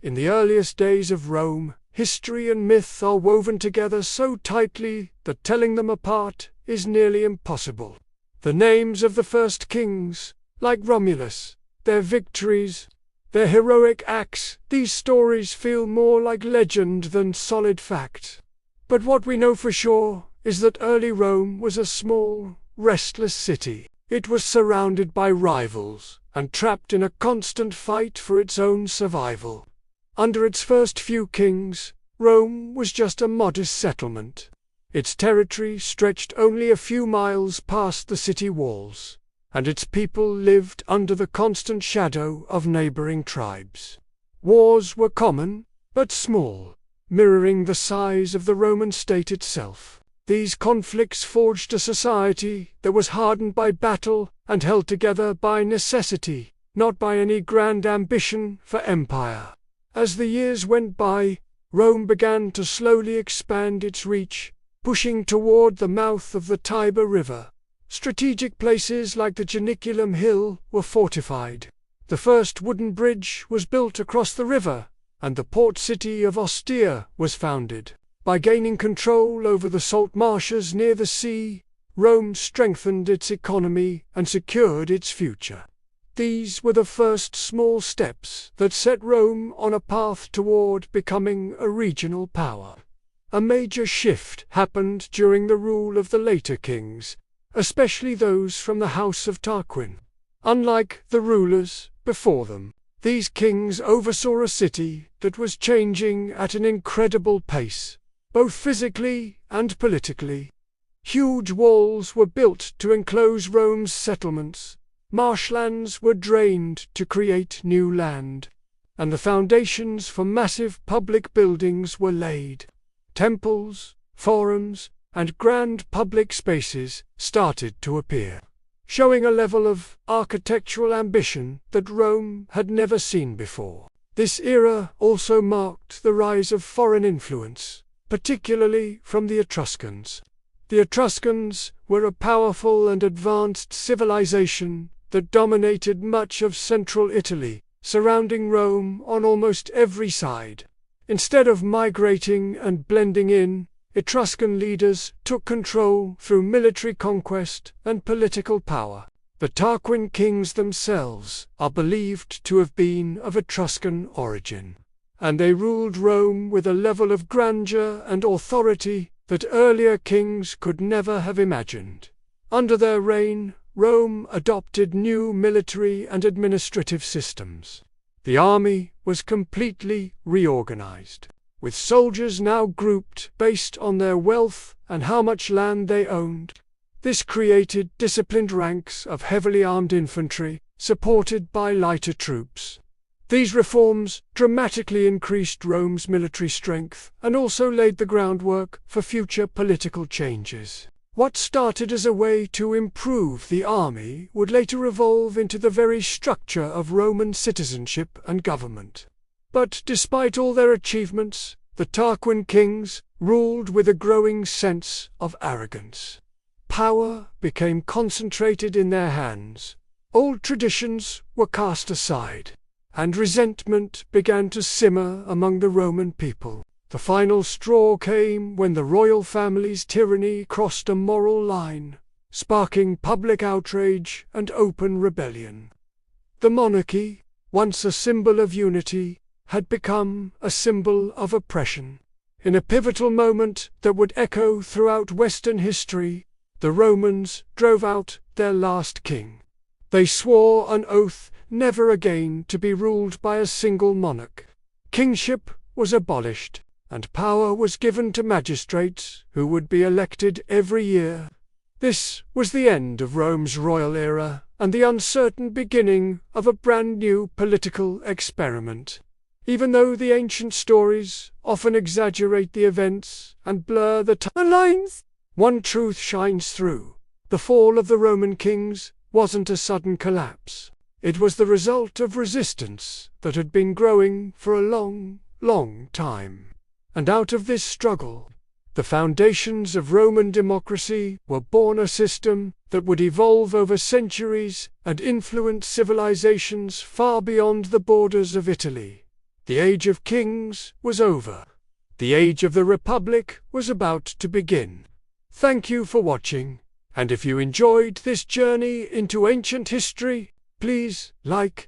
In the earliest days of Rome, history and myth are woven together so tightly that telling them apart is nearly impossible. The names of the first kings, like Romulus, their victories, their heroic acts, these stories feel more like legend than solid fact. But what we know for sure is that early Rome was a small, restless city. It was surrounded by rivals and trapped in a constant fight for its own survival. Under its first few kings, Rome was just a modest settlement. Its territory stretched only a few miles past the city walls, and its people lived under the constant shadow of neighboring tribes. Wars were common, but small, mirroring the size of the Roman state itself. These conflicts forged a society that was hardened by battle and held together by necessity, not by any grand ambition for empire. As the years went by, Rome began to slowly expand its reach, pushing toward the mouth of the Tiber River. Strategic places like the Janiculum Hill were fortified. The first wooden bridge was built across the river, and the port city of Ostia was founded. By gaining control over the salt marshes near the sea, Rome strengthened its economy and secured its future. These were the first small steps that set Rome on a path toward becoming a regional power. A major shift happened during the rule of the later kings, especially those from the house of Tarquin. Unlike the rulers before them, these kings oversaw a city that was changing at an incredible pace, both physically and politically. Huge walls were built to enclose Rome's settlements, marshlands were drained to create new land, and the foundations for massive public buildings were laid. Temples, forums, and grand public spaces started to appear, showing a level of architectural ambition that Rome had never seen before. This era also marked the rise of foreign influence, particularly from the Etruscans. The Etruscans were a powerful and advanced civilization that dominated much of central Italy, surrounding Rome on almost every side. Instead of migrating and blending in, Etruscan leaders took control through military conquest and political power. The Tarquin kings themselves are believed to have been of Etruscan origin, and they ruled Rome with a level of grandeur and authority that earlier kings could never have imagined. Under their reign, Rome adopted new military and administrative systems. The army was completely reorganized, with soldiers now grouped based on their wealth and how much land they owned. This created disciplined ranks of heavily armed infantry, supported by lighter troops. These reforms dramatically increased Rome's military strength and also laid the groundwork for future political changes. What started as a way to improve the army would later evolve into the very structure of Roman citizenship and government. But despite all their achievements, the Tarquin kings ruled with a growing sense of arrogance. Power became concentrated in their hands, old traditions were cast aside, and resentment began to simmer among the Roman people. The final straw came when the royal family's tyranny crossed a moral line, sparking public outrage and open rebellion. The monarchy, once a symbol of unity, had become a symbol of oppression. In a pivotal moment that would echo throughout Western history, the Romans drove out their last king. They swore an oath never again to be ruled by a single monarch. Kingship was abolished, and power was given to magistrates who would be elected every year. This was the end of Rome's royal era and the uncertain beginning of a brand new political experiment. Even though the ancient stories often exaggerate the events and blur the timelines, one truth shines through. The fall of the Roman kings wasn't a sudden collapse. It was the result of resistance that had been growing for a long, long time. And out of this struggle, the foundations of Roman democracy were born, a system that would evolve over centuries and influence civilizations far beyond the borders of Italy. The Age of Kings was over. The Age of the Republic was about to begin. Thank you for watching, and if you enjoyed this journey into ancient history, please like,